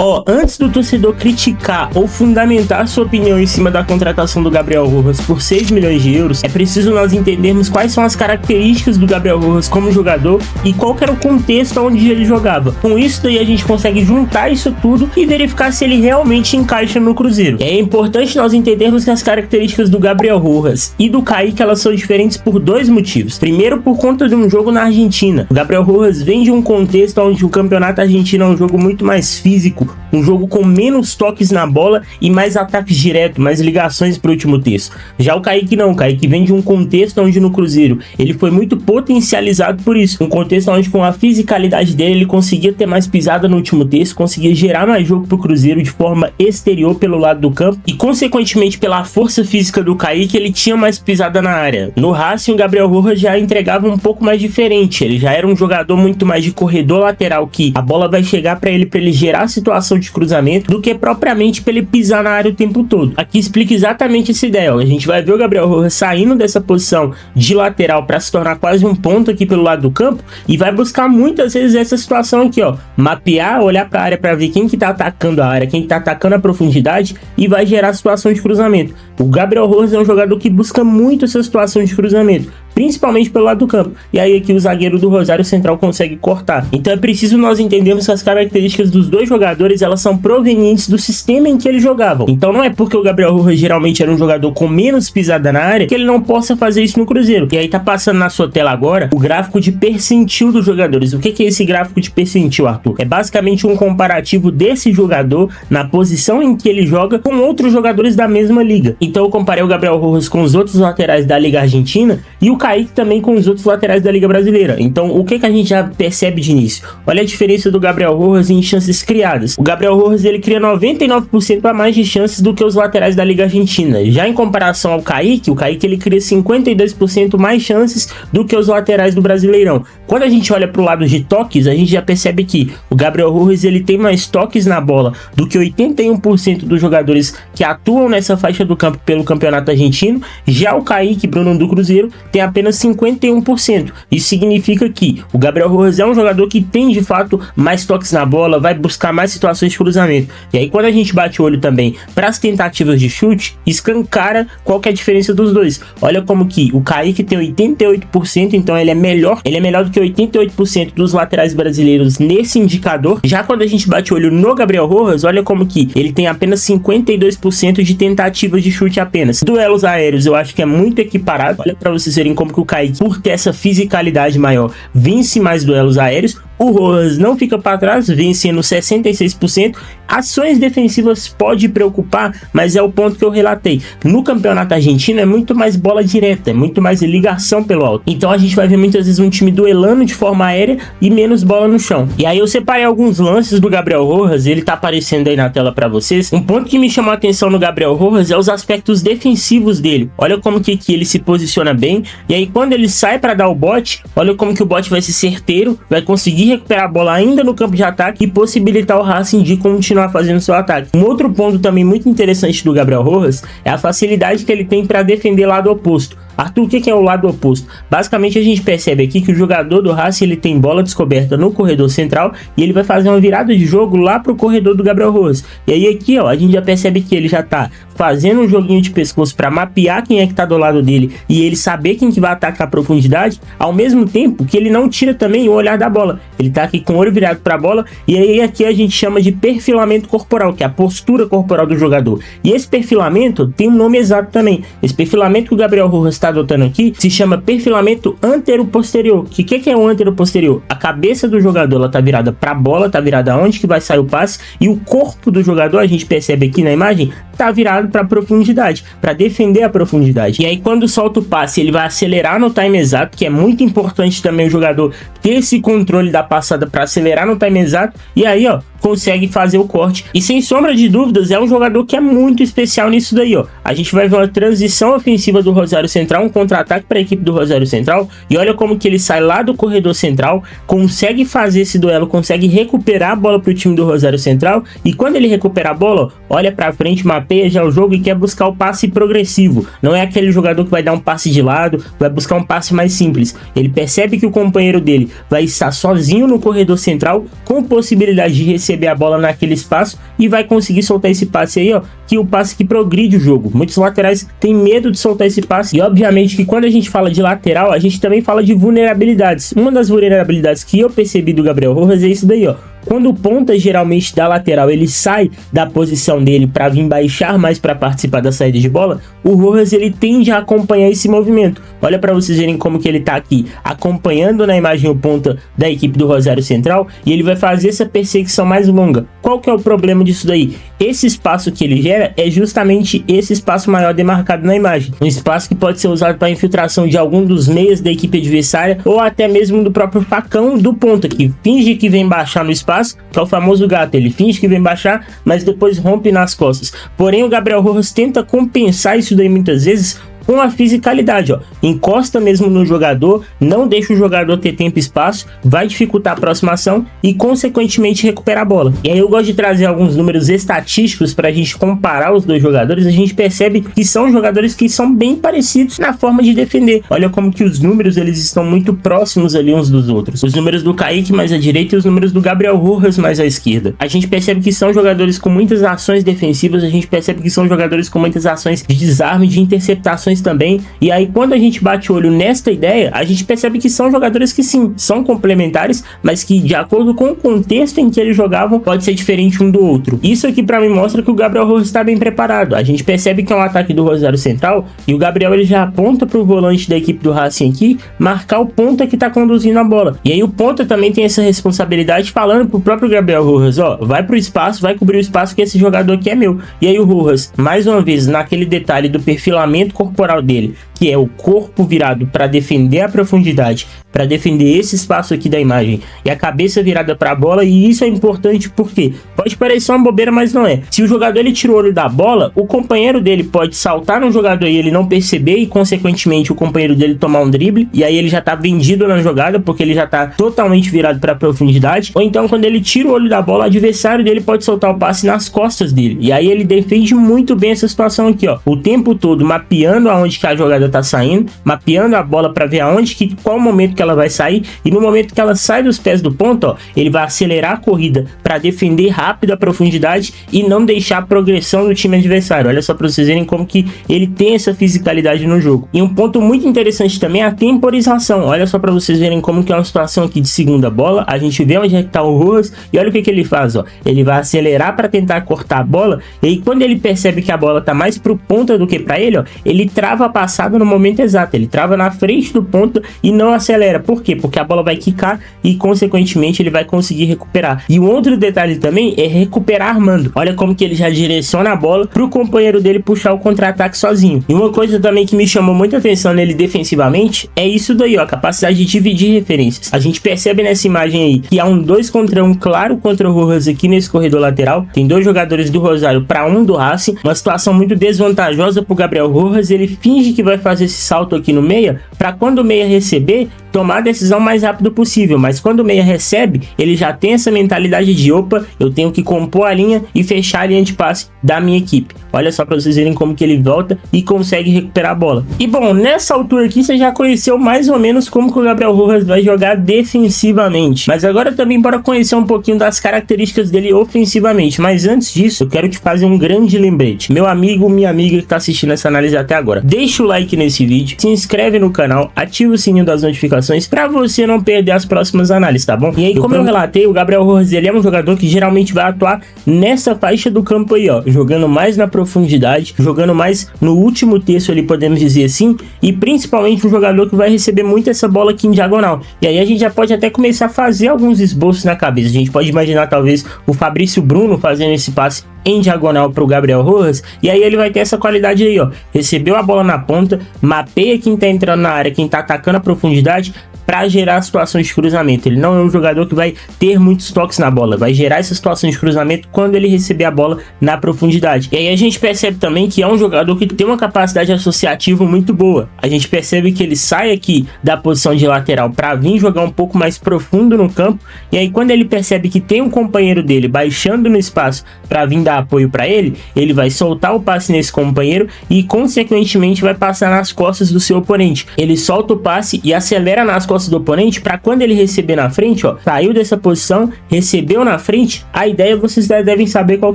Ó, antes do torcedor criticar ou fundamentar sua opinião em cima da contratação do Gabriel Rojas por 6 milhões de euros, é preciso nós entendermos quais são as características do Gabriel Rojas como jogador e qual que era o contexto onde ele jogava. Com isso daí a gente consegue juntar isso tudo e verificar se ele realmente encaixa no Cruzeiro. É importante nós entendermos que as características do Gabriel Rojas e do Kaique, elas são diferentes por dois motivos. Primeiro, por conta de um jogo na Argentina. O Gabriel Rojas vem de um contexto onde o campeonato argentino é um jogo muito mais físico, um jogo com menos toques na bola e mais ataques diretos, mais ligações para o último terço. Já o Kaique não, o Kaique vem de um contexto onde no Cruzeiro ele foi muito potencializado por isso, um contexto onde com a fisicalidade dele ele conseguia ter mais pisada no último terço, conseguia gerar mais jogo para o Cruzeiro de forma exterior pelo lado do campo e consequentemente pela força física do Kaique ele tinha mais pisada na área. No Racing o Gabriel Rojas já entregava um pouco mais diferente, ele já era um jogador muito mais de corredor lateral, que a bola vai chegar para ele gerar a situação de cruzamento do que propriamente para ele pisar na área o tempo todo. Aqui explica exatamente essa ideia, ó. A gente vai ver o Gabriel Rojas saindo dessa posição de lateral para se tornar quase um ponto aqui pelo lado do campo e vai buscar muitas vezes essa situação aqui, ó, mapear, olhar para a área para ver quem que tá atacando a área, quem que tá atacando a profundidade e vai gerar a situação de cruzamento. O Gabriel Rojas é um jogador que busca muito essa situação de cruzamento, principalmente pelo lado do campo, e aí aqui o zagueiro do Rosário Central consegue cortar. Então é preciso nós entendermos que as características dos dois jogadores, elas são provenientes do sistema em que eles jogavam. Então não é porque o Gabriel Rojas geralmente era um jogador com menos pisada na área que ele não possa fazer isso no Cruzeiro. E aí tá passando na sua tela agora o gráfico de percentil dos jogadores. O que é esse gráfico de percentil, Arthur? É basicamente um comparativo desse jogador na posição em que ele joga com outros jogadores da mesma liga. Então eu comparei o Gabriel Rojas com os outros laterais da Liga Argentina e o Kaique também com os outros laterais da Liga Brasileira. Então o que a gente já percebe de início? Olha a diferença do Gabriel Rojas em chances criadas. O Gabriel Rojas ele cria 99% a mais de chances do que os laterais da Liga Argentina. Já em comparação ao Kaique, o Kaique ele cria 52% mais chances do que os laterais do Brasileirão. Quando a gente olha para o lado de toques, a gente já percebe que o Gabriel Rojas ele tem mais toques na bola do que 81% dos jogadores que atuam nessa faixa do campo pelo campeonato argentino. Já o Kaique, Bruno do Cruzeiro, tem apenas 51%. Isso significa que o Gabriel Rojas é um jogador que tem de fato mais toques na bola, vai buscar mais situações de cruzamento. E aí quando a gente bate o olho também para as tentativas de chute, escancara qual que é a diferença dos dois. Olha como que o Kaique tem 88%, então ele é melhor do que 88% dos laterais brasileiros nesse indicador. Já quando a gente bate o olho no Gabriel Rojas, olha como que ele tem apenas 52% de tentativas de chute apenas. Duelos aéreos eu acho que é muito equiparado. Olha para vocês verem como que o Kaique, por ter essa fisicalidade maior, vence mais duelos aéreos. O Rojas não fica para trás, vencendo 66%. Ações defensivas pode preocupar, mas é o ponto que eu relatei. No campeonato argentino é muito mais bola direta, é muito mais ligação pelo alto. Então a gente vai ver muitas vezes um time duelando de forma aérea e menos bola no chão. E aí eu separei alguns lances do Gabriel Rojas, ele tá aparecendo aí na tela para vocês. Um ponto que me chamou a atenção no Gabriel Rojas é os aspectos defensivos dele. Olha como que ele se posiciona bem. E aí quando ele sai para dar o bote, olha como que o bote vai ser certeiro, vai conseguir recuperar a bola ainda no campo de ataque e possibilitar o Racing de continuar fazendo seu ataque. Um outro ponto também muito interessante do Gabriel Rojas é a facilidade que ele tem para defender lado oposto. Arthur, o que é o lado oposto? Basicamente a gente percebe aqui que o jogador do Racing ele tem bola descoberta no corredor central e ele vai fazer uma virada de jogo lá pro corredor do Gabriel Rojas. E aí aqui ó, a gente já percebe que ele já tá fazendo um joguinho de pescoço para mapear quem é que tá do lado dele e ele saber quem que vai atacar a profundidade, ao mesmo tempo que ele não tira também o olhar da bola. Ele tá aqui com o olho virado para a bola e aí aqui a gente chama de perfilamento corporal, que é a postura corporal do jogador. E esse perfilamento tem um nome exato também. Esse perfilamento que o Gabriel Rojas está adotando aqui se chama perfilamento antero-posterior. O que é o antero-posterior? A cabeça do jogador ela tá virada para a bola, tá virada aonde que vai sair o passe e o corpo do jogador, a gente percebe aqui na imagem, tá virado para profundidade, para defender a profundidade. E aí quando solta o passe, ele vai acelerar no time exato, que é muito importante também o jogador ter esse controle da passada para acelerar no time exato. E aí, ó, consegue fazer o corte. E sem sombra de dúvidas, é um jogador que é muito especial nisso daí, ó. A gente vai ver uma transição ofensiva do Rosário Central, um contra-ataque para a equipe do Rosário Central. E olha como que ele sai lá do corredor central, consegue fazer esse duelo, consegue recuperar a bola para o time do Rosário Central. E quando ele recupera a bola, ó, olha para frente, mapeia mapeia já o jogo e quer buscar o passe progressivo. Não é aquele jogador que vai dar um passe de lado, vai buscar um passe mais simples. Ele percebe que o companheiro dele vai estar sozinho no corredor central, com possibilidade de receber a bola naquele espaço e vai conseguir soltar esse passe aí, ó, que é o passe que progride o jogo. Muitos laterais têm medo de soltar esse passe e obviamente que quando a gente fala de lateral, a gente também fala de vulnerabilidades. Uma das vulnerabilidades que eu percebi do Gabriel Rojas é isso daí, ó. Quando o ponta geralmente da lateral ele sai da posição dele para vir baixar mais para participar da saída de bola, o Rojas ele tende a acompanhar esse movimento. Olha para vocês verem como que ele tá aqui acompanhando na imagem o ponta da equipe do Rosário Central e ele vai fazer essa perseguição mais longa. Qual que é o problema disso daí? Esse espaço que ele gera é justamente esse espaço maior demarcado na imagem. Um espaço que pode ser usado para infiltração de algum dos meias da equipe adversária ou até mesmo do próprio facão do ponta, que finge que vem baixar no espaço, que é o famoso gato. Ele finge que vem baixar, mas depois rompe nas costas. Porém, o Gabriel Rojas tenta compensar isso daí muitas vezes com a fisicalidade, ó. Encosta mesmo no jogador, não deixa o jogador ter tempo e espaço, vai dificultar a aproximação e consequentemente recuperar a bola. E aí eu gosto de trazer alguns números estatísticos para a gente comparar os dois jogadores. A gente percebe que são jogadores que são bem parecidos na forma de defender. Olha como que os números eles estão muito próximos ali uns dos outros. Os números do Kaique mais à direita e os números do Gabriel Rojas mais à esquerda. A gente percebe que são jogadores com muitas ações defensivas, a gente percebe que são jogadores com muitas ações de desarme, de interceptações também. E aí quando a gente bate o olho nesta ideia, a gente percebe que são jogadores que sim, são complementares, mas que de acordo com o contexto em que eles jogavam, pode ser diferente um do outro. Isso aqui para mim mostra que o Gabriel Rojas está bem preparado. A gente percebe que é um ataque do Rosário Central e o Gabriel ele já aponta para o volante da equipe do Racing aqui, marcar o ponta que tá conduzindo a bola. E aí o ponta também tem essa responsabilidade, falando pro próprio Gabriel Rojas, ó, vai pro espaço, vai cobrir o espaço que esse jogador aqui é meu. E aí o Rojas, mais uma vez, naquele detalhe do perfilamento corporal dele, que é o corpo virado para defender a profundidade, para defender esse espaço aqui da imagem, e a cabeça virada para a bola. E isso é importante porque pode parecer uma bobeira, mas não é. Se o jogador ele tirou o olho da bola, o companheiro dele pode saltar no jogador e ele não perceber, e consequentemente o companheiro dele tomar um drible, e aí ele já tá vendido na jogada porque ele já tá totalmente virado para a profundidade. Ou então quando ele tira o olho da bola, o adversário dele pode soltar o passe nas costas dele, e aí ele defende muito bem essa situação aqui, ó, o tempo todo mapeando aonde que a jogada tá saindo, mapeando a bola para ver aonde que, qual momento que ela vai sair, e no momento que ela sai dos pés do ponto, ó, ele vai acelerar a corrida para defender rápido a profundidade e não deixar a progressão do time adversário. Olha só para vocês verem como que ele tem essa fisicalidade no jogo. E um ponto muito interessante também é a temporização. Olha só para vocês verem como que é uma situação aqui de segunda bola, a gente vê onde é que tá o Rojas e olha o que que ele faz, ó, ele vai acelerar para tentar cortar a bola, e aí quando ele percebe que a bola tá mais pro ponta do que para ele, ó, ele trava a passada no momento exato, ele trava na frente do ponta e não acelera. Por quê? Porque a bola vai quicar e consequentemente ele vai conseguir recuperar. E um outro detalhe também é recuperar armando. Olha como que ele já direciona a bola pro companheiro dele puxar o contra-ataque sozinho. E uma coisa também que me chamou muita atenção nele defensivamente é isso daí, ó, a capacidade de dividir referências. A gente percebe nessa imagem aí que há um 2 contra 1 claro contra o Rojas aqui nesse corredor lateral. Tem dois jogadores do Rosário para um do Racing, uma situação muito desvantajosa pro Gabriel Rojas. Ele finge que vai fazer esse salto aqui no meia, para quando o meia receber, tomar a decisão o mais rápido possível, mas quando o meia recebe, ele já tem essa mentalidade de opa, eu tenho que compor a linha e fechar a linha de passe da minha equipe. Olha só para vocês verem como que ele volta e consegue recuperar a bola. E bom, nessa altura aqui você já conheceu mais ou menos como que o Gabriel Rojas vai jogar defensivamente, mas agora também bora conhecer um pouquinho das características dele ofensivamente. Mas antes disso, eu quero te fazer um grande lembrete, meu amigo, minha amiga que tá assistindo essa análise até agora, deixa o like nesse vídeo, se inscreve no canal, ativa o sininho das notificações para você não perder as próximas análises, tá bom? E aí, como eu relatei, o Gabriel Rojas ele é um jogador que geralmente vai atuar nessa faixa do campo aí, ó, jogando mais na profundidade, jogando mais no último terço ali, podemos dizer assim, e principalmente um jogador que vai receber muito essa bola aqui em diagonal. E aí a gente já pode até começar a fazer alguns esboços na cabeça. A gente pode imaginar talvez o Fabrício Bruno fazendo esse passe em diagonal para o Gabriel Rojas, e aí ele vai ter essa qualidade aí, ó, recebeu a bola na ponta, mapeia quem tá entrando na área, quem tá atacando a profundidade, para gerar situações de cruzamento. Ele não é um jogador que vai ter muitos toques na bola, vai gerar essa situação de cruzamento quando ele receber a bola na profundidade. E aí a gente percebe também que é um jogador que tem uma capacidade associativa muito boa. A gente percebe que ele sai aqui da posição de lateral para vir jogar um pouco mais profundo no campo, e aí quando ele percebe que tem um companheiro dele baixando no espaço para vir dar apoio para ele, ele vai soltar o passe nesse companheiro e consequentemente vai passar nas costas do seu oponente. Ele solta o passe e acelera nas costas do oponente para quando ele receber na frente, ó, saiu dessa posição, recebeu na frente, a ideia vocês devem saber qual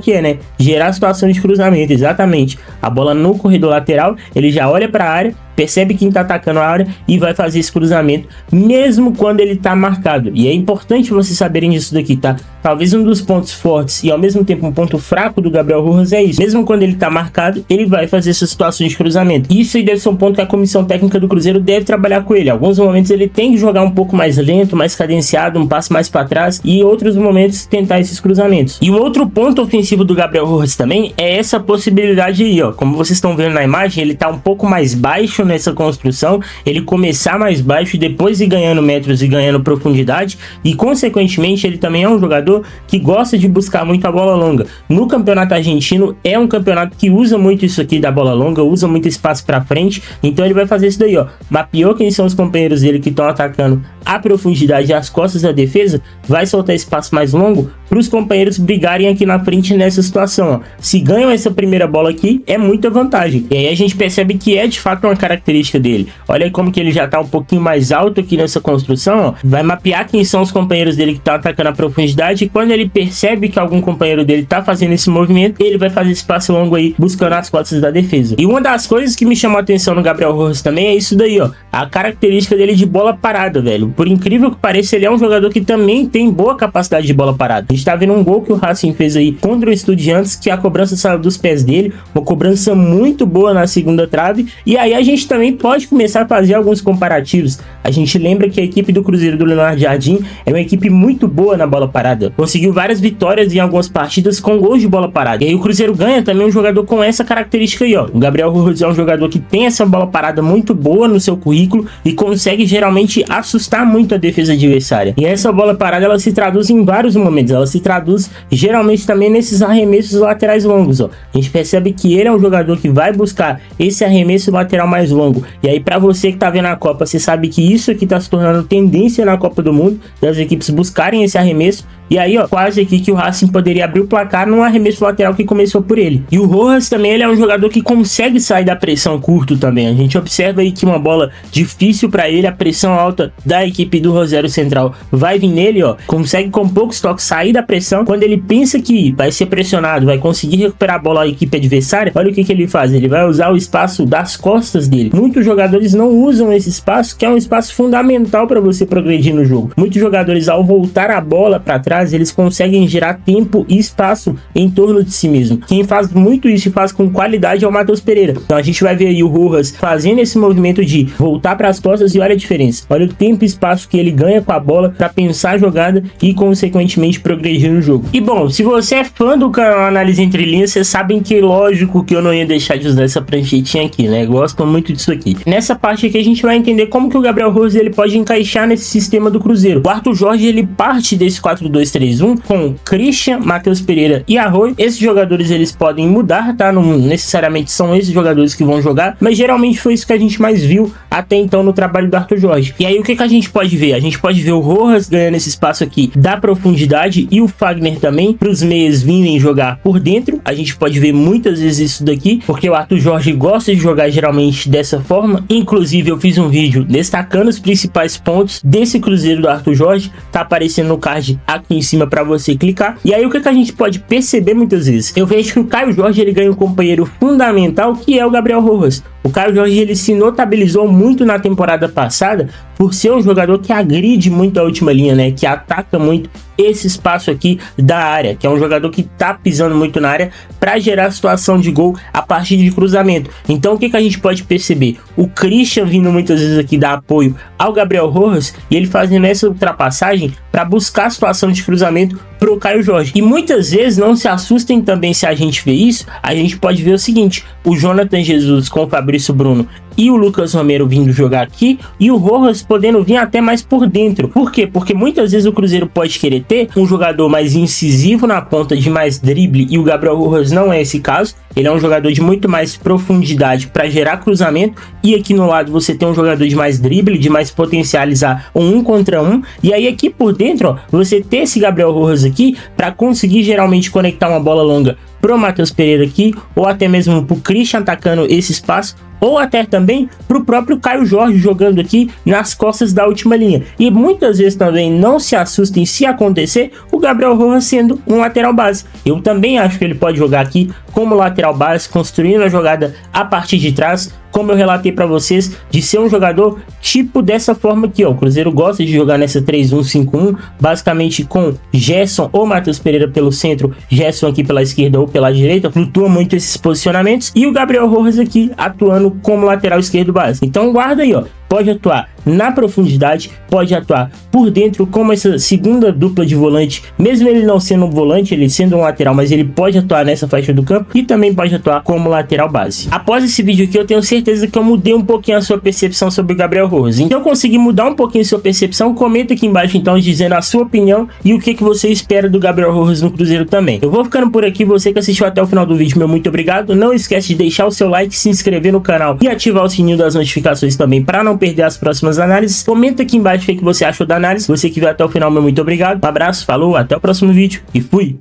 que é, né? Gerar situação de cruzamento, exatamente. A bola no corredor lateral, ele já olha para a área, percebe quem tá atacando a área e vai fazer esse cruzamento, mesmo quando ele tá marcado. E é importante vocês saberem disso daqui, tá? Talvez um dos pontos fortes e ao mesmo tempo um ponto fraco do Gabriel Rojas é isso. Mesmo quando ele tá marcado, ele vai fazer essas situações de cruzamento. Isso aí deve ser um ponto que a comissão técnica do Cruzeiro deve trabalhar com ele. Em alguns momentos ele tem que jogar um pouco mais lento, mais cadenciado, um passe mais para trás, e em outros momentos tentar esses cruzamentos. E um outro ponto ofensivo do Gabriel Rojas também é essa possibilidade aí, ó. Como vocês estão vendo na imagem, ele tá um pouco mais baixo nessa construção, ele começar mais baixo e depois ir ganhando metros e ganhando profundidade, e consequentemente ele também é um jogador que gosta de buscar muito a bola longa. No campeonato argentino é um campeonato que usa muito isso aqui da bola longa, usa muito espaço para frente, então ele vai fazer isso daí, ó, mapeou quem são os companheiros dele que estão atacando a profundidade e as costas da defesa, vai soltar espaço mais longo para os companheiros brigarem aqui na frente nessa situação, ó. Se ganham essa primeira bola aqui, é muita vantagem. E aí a gente percebe que é de fato uma característica dele. Olha aí como que ele já tá um pouquinho mais alto aqui nessa construção, ó. Vai mapear quem são os companheiros dele que estão atacando a profundidade, e quando ele percebe que algum companheiro dele tá fazendo esse movimento, ele vai fazer esse passe longo aí, buscando as costas da defesa. E uma das coisas que me chamou a atenção no Gabriel Rojas também é isso daí, ó. A característica dele de bola parada, velho. Por incrível que pareça, ele é um jogador que também tem boa capacidade de bola parada. A gente tá vendo um gol que o Racing fez aí contra o Estudiantes, que a cobrança saiu dos pés dele, uma cobrança muito boa na segunda trave, e aí a gente também pode começar a fazer alguns comparativos. A gente lembra que a equipe do Cruzeiro do Leonardo Jardim é uma equipe muito boa na bola parada, conseguiu várias vitórias em algumas partidas com gols de bola parada, e aí o Cruzeiro ganha também um jogador com essa característica aí, ó. O Gabriel Rojas é um jogador que tem essa bola parada muito boa no seu currículo e consegue geralmente assustar muito a defesa adversária, e essa bola parada ela se traduz em vários momentos, ela se traduz geralmente também nesses arremessos laterais longos, ó. A gente percebe que ele é um jogador que vai buscar esse arremesso lateral mais longo, e aí para você que tá vendo a Copa, você sabe que isso aqui tá se tornando tendência na Copa do Mundo, das equipes buscarem esse arremesso. E aí, ó, quase aqui que o Racing poderia abrir o placar num arremesso lateral que começou por ele. E o Rojas também, ele é um jogador que consegue sair da pressão curto também. A gente observa aí que uma bola difícil para ele, a pressão alta da equipe do Rosário Central vai vir nele, ó. Consegue com poucos toques sair da pressão. Quando ele pensa que vai ser pressionado, vai conseguir recuperar a bola à equipe adversária, olha o que ele faz. Ele vai usar o espaço das costas dele. Muitos jogadores não usam esse espaço, que é um espaço fundamental para você progredir no jogo. Muitos jogadores, ao voltar a bola para trás, eles conseguem gerar tempo e espaço em torno de si mesmo. Quem faz muito isso e faz com qualidade é o Matheus Pereira. Então a gente vai ver aí o Rojas fazendo esse movimento de voltar para as costas, e olha a diferença. Olha o tempo e espaço que ele ganha com a bola para pensar a jogada e consequentemente progredir no jogo. E bom, se você é fã do canal Análise Entre Linhas, vocês sabem que lógico que eu não ia deixar de usar essa pranchetinha aqui, né? Gosto muito disso aqui. Nessa parte aqui a gente vai entender como que o Gabriel Rojas ele pode encaixar nesse sistema do Cruzeiro. O Arthur Jorge ele parte desse 4-2-3-1 com Christian, Matheus Pereira e Arroio. Esses jogadores eles podem mudar, tá? Não necessariamente são esses jogadores que vão jogar, mas geralmente foi isso que a gente mais viu até então no trabalho do Arthur Jorge. E aí o que a gente pode ver? A gente pode ver o Rojas ganhando esse espaço aqui da profundidade e o Fagner também, para os meias virem jogar por dentro. A gente pode ver muitas vezes isso daqui, porque o Arthur Jorge gosta de jogar geralmente dessa forma. Inclusive eu fiz um vídeo destacando os principais pontos desse Cruzeiro do Arthur Jorge, tá aparecendo no card aqui em cima para você clicar. E aí o que a gente pode perceber muitas vezes? Eu vejo que o Caio Jorge ele ganha um companheiro fundamental, que é o Gabriel Rojas. O Caio Jorge ele se notabilizou muito na temporada passada por ser um jogador que agride muito a última linha, né? Que ataca muito esse espaço aqui da área, que é um jogador que tá pisando muito na área para gerar situação de gol a partir de cruzamento. Então o que a gente pode perceber? O Christian vindo muitas vezes aqui dar apoio ao Gabriel Rojas e ele fazendo essa ultrapassagem para buscar a situação de cruzamento pro Caio Jorge. E muitas vezes, não se assustem também se a gente vê isso, a gente pode ver o seguinte: o Jonathan Jesus com o Fabrício Bruno e o Lucas Romero vindo jogar aqui, e o Rojas podendo vir até mais por dentro. Por quê? Porque muitas vezes o Cruzeiro pode querer ter um jogador mais incisivo na ponta, de mais drible, e o Gabriel Rojas não é esse caso. Ele é um jogador de muito mais profundidade para gerar cruzamento, e aqui no lado você tem um jogador de mais drible, de mais potencializar um contra um, e aí aqui por dentro dentro, ó, você ter esse Gabriel Rojas aqui para conseguir geralmente conectar uma bola longa pro Matheus Pereira aqui, ou até mesmo pro Christian atacando esse espaço, ou até também pro próprio Caio Jorge jogando aqui nas costas da última linha. E muitas vezes também não se assustem se acontecer o Gabriel Rojas sendo um lateral base. Eu também acho que ele pode jogar aqui como lateral base, construindo a jogada a partir de trás, como eu relatei para vocês, de ser um jogador tipo dessa forma aqui, ó. O Cruzeiro gosta de jogar nessa 3-1-5-1, basicamente com Gerson ou Matheus Pereira pelo centro, Gerson aqui pela esquerda ou pela direita, flutua muito esses posicionamentos, e o Gabriel Rojas aqui atuando como lateral esquerdo base. Então guarda aí, ó, pode atuar na profundidade, pode atuar por dentro como essa segunda dupla de volante, mesmo ele não sendo um volante, ele sendo um lateral, mas ele pode atuar nessa faixa do campo e também pode atuar como lateral base. Após esse vídeo aqui, eu tenho certeza que eu mudei um pouquinho a sua percepção sobre o Gabriel Rojas. Então, eu consegui mudar um pouquinho a sua percepção, comenta aqui embaixo então dizendo a sua opinião e o que você espera do Gabriel Rojas no Cruzeiro também. Eu vou ficando por aqui, você que assistiu até o final do vídeo, meu muito obrigado. Não esquece de deixar o seu like, se inscrever no canal e ativar o sininho das notificações também para não perder as próximas análises. Comenta aqui embaixo o que você achou da análise. Você que viu até o final, meu muito obrigado. Um abraço, falou, até o próximo vídeo e fui!